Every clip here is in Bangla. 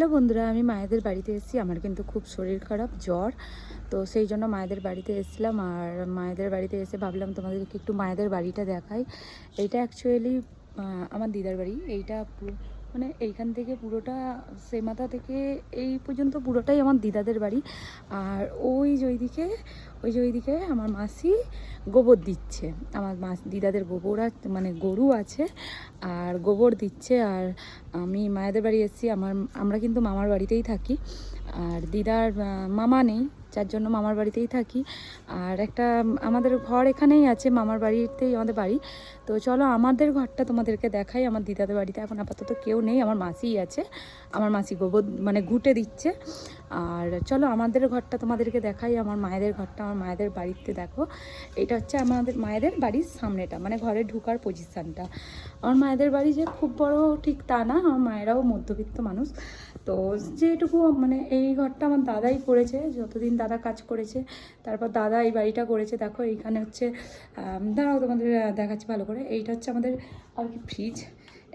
হ্যালো বন্ধুরা, আমি মায়েদের বাড়িতে এসেছি। আমার কিন্তু খুব শরীর খারাপ, জ্বর। তো সেই জন্য মায়েদের বাড়িতে এসেছিলাম। আর মায়েদের বাড়িতে এসে ভাবলাম তোমাদেরকে একটু মায়েদের বাড়িটা দেখাই। এইটা অ্যাকচুয়ালি আমার দিদার বাড়ি। এইটা মানে এইখান থেকে পুরোটা, সেমাথা থেকে এই পর্যন্ত পুরোটাই আমার দিদাদের বাড়ি। আর ওই যে ওইদিকে আমার মাসি গোবর দিচ্ছে। আমার দিদাদের গোবর মানে গরু আছে, আর গোবর দিচ্ছে। আর আমি মায়েদের বাড়ি এসেছি। আমরা কিন্তু মামার বাড়িতেই থাকি। আর দিদার মামা নেই, যার জন্য মামার বাড়িতেই থাকি। আর একটা আমাদের ঘর এখানেই আছে, মামার বাড়িতেই আমাদের বাড়ি। তো চলো আমাদের ঘরটা তোমাদেরকে দেখাই। আমার দিদাদের বাড়িতে এখন আপাতত কেউ নেই, আমার মাসিই আছে। আমার মাসি গোবর মানে ঘুঁটে দিচ্ছে। আর চলো আমাদের ঘরটা তোমাদেরকে দেখাই, আমার মায়েদের ঘরটা। আমার মায়েদের বাড়িতে দেখো, এটা হচ্ছে আমাদের মায়েদের বাড়ির সামনেটা, মানে ঘরে ঢুকার পজিশানটা। আমার মায়েদের বাড়ি যে খুব বড় ঠিক তা না, আমার মায়েরাও মধ্যবিত্ত মানুষ। তো যেটুকু মানে এই ঘরটা আমার দাদাই করেছে, যতদিন দাদা কাজ করেছে। তারপর দাদা এই বাড়িটা করেছে। দেখো এইখানে হচ্ছে, দাঁড়াও তোমাদের দেখাচ্ছি ভালো করে। এইটা হচ্ছে আমাদের আর কি ফ্রিজ।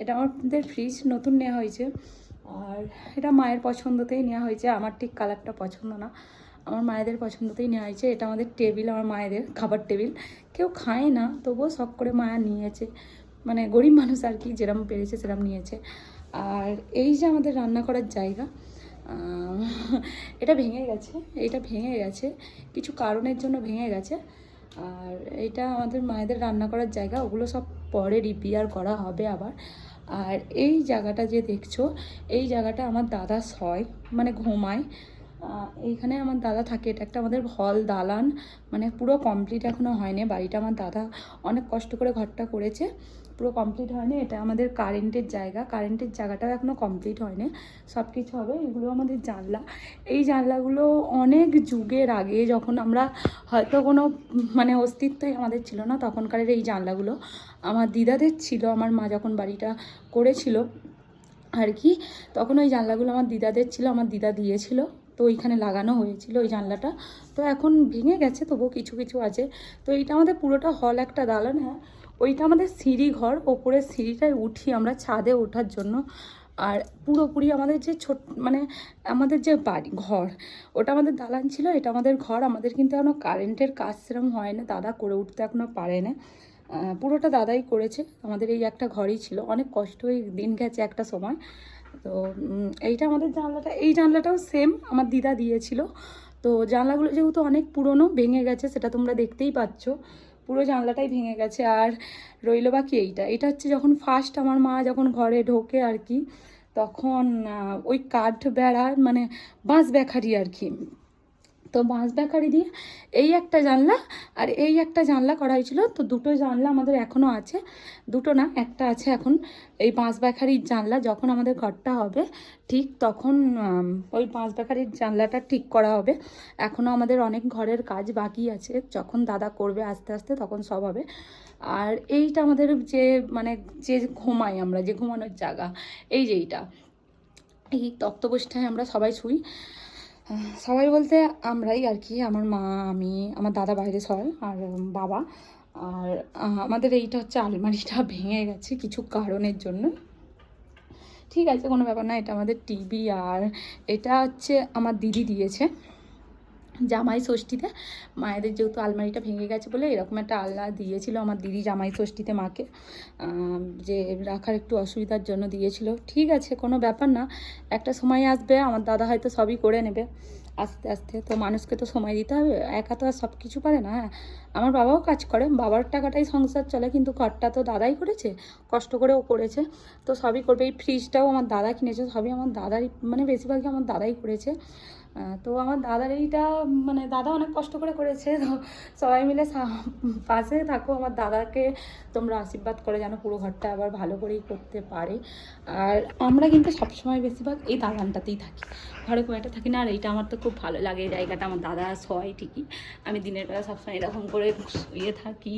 এটা আমাদের ফ্রিজ নতুন নেওয়া হয়েছে। আর এটা মায়ের পছন্দতেই নেওয়া হয়েছে, আমার ঠিক কালারটা পছন্দ না, আমার মায়েদের পছন্দতেই নেওয়া হয়েছে। এটা আমাদের টেবিল, আমার মায়েদের খাবার টেবিল। কেউ খায় না, তবুও শখ করে মায়া নিয়েছে, মানে গরিব মানুষ আর কি, যেরকম পেরেছে সেরকম নিয়েছে। আর এই যে আমাদের রান্না করার জায়গা, এটা ভেঙে গেছে কিছু কারণের জন্য ভেঙে গেছে। আর এটা আমাদের মায়েদের রান্না করার জায়গা, ওগুলো সব পরে রিপেয়ার করা হবে আবার। আর এই জায়গাটা যে দেখছো, এই জায়গাটা আমার দাদা শয়, মানে ঘুমায়। এইখানে আমার দাদা থাকে। এটা একটা আমাদের হল দালান, মানে পুরো কমপ্লিট এখনও হয়নি বাড়িটা। আমার দাদা অনেক কষ্ট করে ঘরটা করেছে, পুরো কমপ্লিট হয়নি। এটা আমাদের কারেন্টের জায়গা, কারেন্টের জায়গাটাও এখনও কমপ্লিট হয়নি, সব কিছু হবে। এগুলো আমাদের জানলা। এই জানলাগুলো অনেক যুগের আগে, যখন আমরা হয়তো কোনো মানে অস্তিত্বই আমাদের ছিল না, তখনকারের এই জানলাগুলো আমার দিদাদের ছিল। আমার মা যখন বাড়িটা করেছিল আর কি, তখন ওই জানলাগুলো আমার দিদাদের ছিল, আমার দিদা দিয়েছিল। তো ওইখানে লাগানো হয়েছিল ওই জানলাটা। তো এখন ভেঙে গেছে, তবুও কিছু কিছু আছে। তো এইটা আমাদের পুরোটা হল, একটা দালান। হ্যাঁ, ওইটা আমাদের সিঁড়ি ঘর। ওপরের সিঁড়িটায় উঠি আমরা ছাদে ওঠার জন্য। আর পুরোপুরি আমাদের যে মানে আমাদের যে বাড়ি ঘর, ওটা আমাদের দালান ছিল, এটা আমাদের ঘর। আমাদের কিন্তু এখনও কারেন্টের কাজ সেরকম হয় না, দাদা করে উঠতে এখনও পারে না। পুরোটা দাদাই করেছে। আমাদের এই একটা ঘরই ছিল, অনেক কষ্ট হয়ে দিন গেছে একটা সময়। তো এইটা আমাদের জানলাটা, এই জানলাটাও সেম আমার দিদা দিয়েছিল। তো জানলাগুলো যেহেতু অনেক পুরনো, ভেঙে গেছে, সেটা তোমরা দেখতেই পাচ্ছ, পুরো জানলাটাই ভেঙে গেছে। আর রইল বাকি এটা হচ্ছে যখন ফার্স্ট আমার মা যখন ঘরে ঢোকে আর কি, তখন ওই কাঠ বেড়া মানে বাঁশ বেখারি আর কি, তো বাঁশ বেখারি দিয়ে এই একটা জানলা আর এই একটা জানলা করা হয়েছিল। তো দুটো জানলা আমাদের এখনও আছে, দুটো না একটা আছে এখন। এই বাঁশ বেখারির জানলা যখন আমাদের ঘরটা হবে ঠিক, তখন ওই বাঁশ বেখারির জানলাটা ঠিক করা হবে। এখনও আমাদের অনেক ঘরের কাজ বাকি আছে, যখন দাদা করবে আস্তে আস্তে তখন সব হবে। আর এইটা আমাদের যে মানে যে ঘুমাই আমরা, যে ঘুমানোর জায়গা, এই যে এই তক্তপোষটায় আমরা সবাই শুই। সবাই বলতে আমরাই আর কি, আমার মা, আমি, আমার দাদা বাইরে শোয়, আর বাবা। আর আমাদের এইটা হচ্ছে আলমারিটা ভেঙে গেছে কিছু কারণের জন্য। ঠিক আছে, কোনো ব্যাপার না, এটা আমাদের টিভি। আর এটা হচ্ছে আমার দিদি দিয়েছে জামাই ষষ্ঠীতে। মায়েদের যেহেতু আলমারিটা ভেঙে গেছে বলে এরকম একটা আলনা দিয়েছিল আমার দিদি জামাই ষষ্ঠীতে মাকে, যে রাখার একটু অসুবিধার জন্য দিয়েছিল। ঠিক আছে, কোনো ব্যাপার না, একটা সময় আসবে আমার দাদা হয়তো সবই করে নেবে আস্তে আস্তে। তো মানুষকে তো সময় দিতে হবে, একা তো আর সব কিছু পারে না। হ্যাঁ, আমার বাবাও কাজ করে, বাবার টাকাটাই সংসার চলে, কিন্তু ঘরটা তো দাদাই করেছে, কষ্ট করেও করেছে, তো সবই করবে। এই ফ্রিজটাও আমার দাদা কিনেছে, সবই আমার দাদাই, মানে বেশিরভাগই আমার দাদাই করেছে। তো আমার দাদার এইটা মানে দাদা অনেক কষ্ট করে করেছে। তো সবাই মিলে পাশে থাকো, আমার দাদাকে তোমরা আশীর্বাদ করে যেন পুরো ঘরটা আবার ভালো করেই করতে পারে। আর আমরা কিন্তু সবসময় বেশিরভাগ এই দালানটাতেই থাকি, ঘরে খুব একটা থাকি না। আর এইটা আমার তো খুব ভালো লাগে, এই জায়গাটা। আমার দাদা শয় ঠিকই, আমি দিনের বেলা সবসময় এরকম করে শুয়ে থাকি,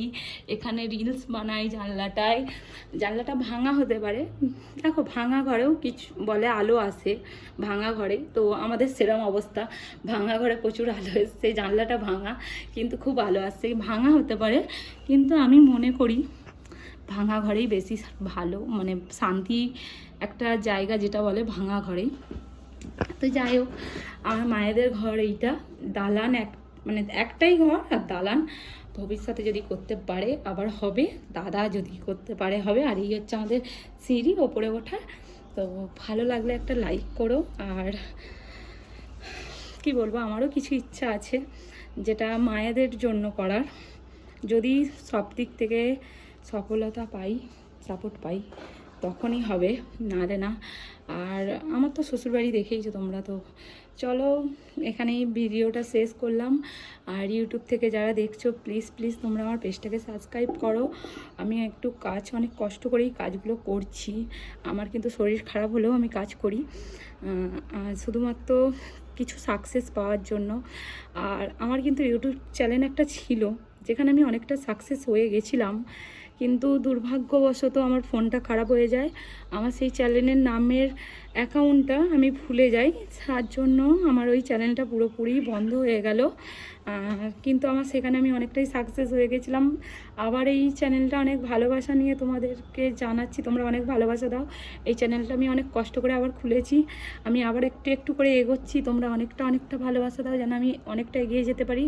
এখানে রিলস বানাই জানলাটায়। জানলাটা ভাঙা হতে পারে, দেখো ভাঙা ঘরেও কিছু বলে আলো আসে ভাঙা ঘরে, তো আমাদের সেরকম অবস্থা, ভাঙা ঘরে প্রচুর আলো এসছে, জানলাটা ভাঙা কিন্তু খুব আলো আসছে। ভাঙা হতে পারে, কিন্তু আমি মনে করি ভাঙা ঘরেই বেশি ভালো, মানে শান্তি একটা জায়গা যেটা বলে ভাঙা ঘরেই। তো যাই হোক, আমার মায়েদের ঘর এইটা, দালান মানে একটাই ঘর আর দালান। ভবিষ্যতে যদি করতে পারে আবার হবে, দাদা যদি করতে পারে হবে। আর এই হচ্ছে আমাদের সিঁড়ি ওপরে ওঠা। তো ভালো লাগলে একটা লাইক করো। আর কি বলবো, আমারও কিছু ইচ্ছা আছে যেটা মায়েদের জন্য করার, যদি সব দিক থেকে সফলতা পাই, সাপোর্ট পাই, তখনই হবে, না রে না। আর আমার তো শ্বশুরবাড়ি দেখেইছো তোমরা। তো চলো এখানেই ভিডিওটা শেষ করলাম। আর ইউটিউব থেকে যারা দেখছো প্লিজ প্লিজ তোমরা আমার পেজটাকে সাবস্ক্রাইব করো। আমি একটু অনেক কষ্ট করেই কাজগুলো করছি। আমার কিন্তু শরীর খারাপ হলেও আমি কাজ করি, শুধুমাত্র কিছু সাকসেস পাওয়ার জন্য। আর আমার কিন্তু ইউটিউব চ্যানেল একটা ছিল যেখানে আমি অনেকটা সাকসেস হয়ে গেছিলাম, কিন্তু দুর্ভাগ্যবশত আমার ফোনটা খারাপ হয়ে যায়। আমার সেই চ্যানেলের নামের অ্যাকাউন্টটা আমি ভুলে যাই, তার জন্য আমার ওই চ্যানেলটা পুরোপুরি বন্ধ হয়ে গেল। কিন্তু আমার সেখানে আমি অনেকটাই সাকসেস হয়ে গেছিলাম। আবার এই চ্যানেলটা অনেক ভালোবাসা নিয়ে তোমাদেরকে জানাচ্ছি, তোমরা অনেক ভালোবাসা দাও। এই চ্যানেলটা আমি অনেক কষ্ট করে আবার খুলেছি, আমি আবার একটু একটু করে এগোচ্ছি। তোমরা অনেকটা ভালোবাসা দাও যেন আমি অনেকটা এগিয়ে যেতে পারি,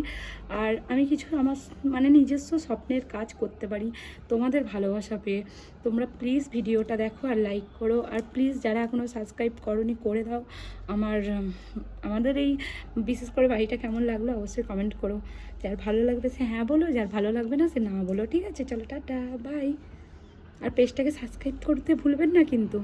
আর আমি কিছু আমার মানে নিজস্ব স্বপ্নের কাজ করতে পারি তোমাদের ভালোবাসা পেয়ে। তোমরা প্লিজ ভিডিওটা দেখো আর লাইক করো। আর প্লিজ যারা এখনও সাবস্ক্রাইব করোনি করে দাও। আমাদের এই বিশেষ করে বাড়িটা কেমন লাগলো অবশ্যই কমেন্ট করো। যার ভালো লাগবে সে হ্যাঁ বলো, যার ভালো লাগবে না সে না বলো। ঠিক আছে, চলো টাটা বাই। আর পেজটাকে সাবস্ক্রাইব করতে ভুলবেন না কিন্তু।